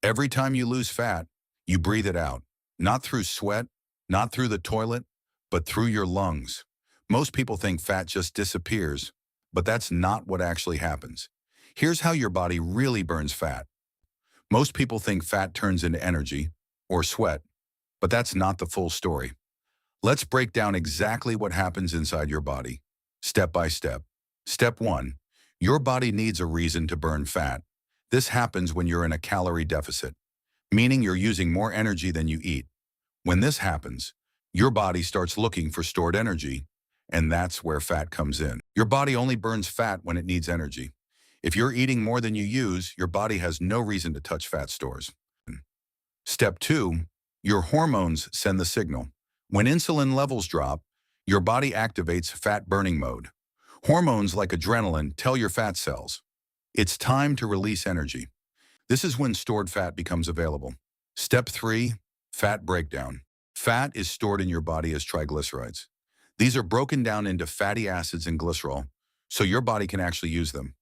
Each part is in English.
Every time you lose fat, you breathe it out. Not through sweat, not through the toilet, but through your lungs. Most people think fat just disappears, but that's not what actually happens. Here's how your body really burns fat. Most people think fat turns into energy or sweat, but that's not the full story. Let's break down exactly what happens inside your body, step by step. Step 1. Your body needs a reason to burn fat. This happens when you're in a calorie deficit, meaning you're using more energy than you eat. When this happens, your body starts looking for stored energy, and that's where fat comes in. Your body only burns fat when it needs energy. If you're eating more than you use, your body has no reason to touch fat stores. Step 2. Your hormones send the signal. When insulin levels drop, your body activates fat burning mode. Hormones like adrenaline tell your fat cells, it's time to release energy. This is when stored fat becomes available. Step 3. Fat breakdown. Fat is stored in your body as triglycerides. These are broken down into fatty acids and glycerol, so your body can actually use them.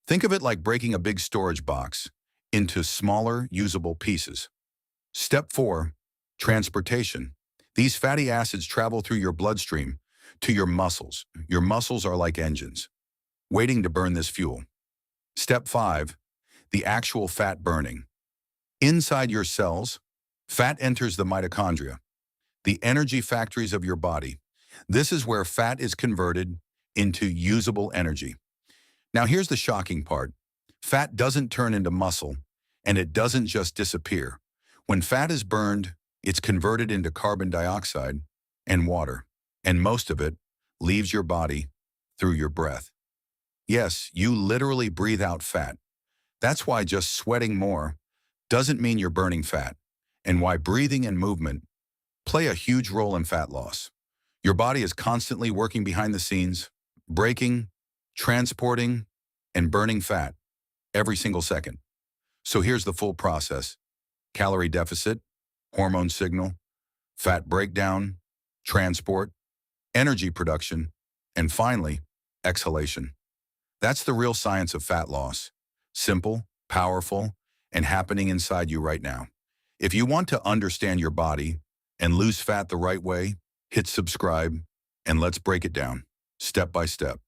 Think of it like breaking a big storage box into smaller, usable pieces. Step 4. Transportation. These fatty acids travel through your bloodstream to your muscles. Your muscles are like engines, waiting to burn this fuel. Step 5. The actual fat burning. Inside your cells, fat enters the mitochondria, the energy factories of your body. This is where fat is converted into usable energy. Now here's the shocking part. Fat doesn't turn into muscle, and it doesn't just disappear. When fat is burned, it's converted into carbon dioxide and water, and most of it leaves your body through your breath. Yes, you literally breathe out fat. That's why just sweating more doesn't mean you're burning fat, and why breathing and movement play a huge role in fat loss. Your body is constantly working behind the scenes, breaking, transporting, and burning fat every single second. So here's the full process: calorie deficit, hormone signal, fat breakdown, transport, energy production, and finally, exhalation. That's the real science of fat loss. Simple, powerful, and happening inside you right now. If you want to understand your body and lose fat the right way, hit subscribe and let's break it down step by step.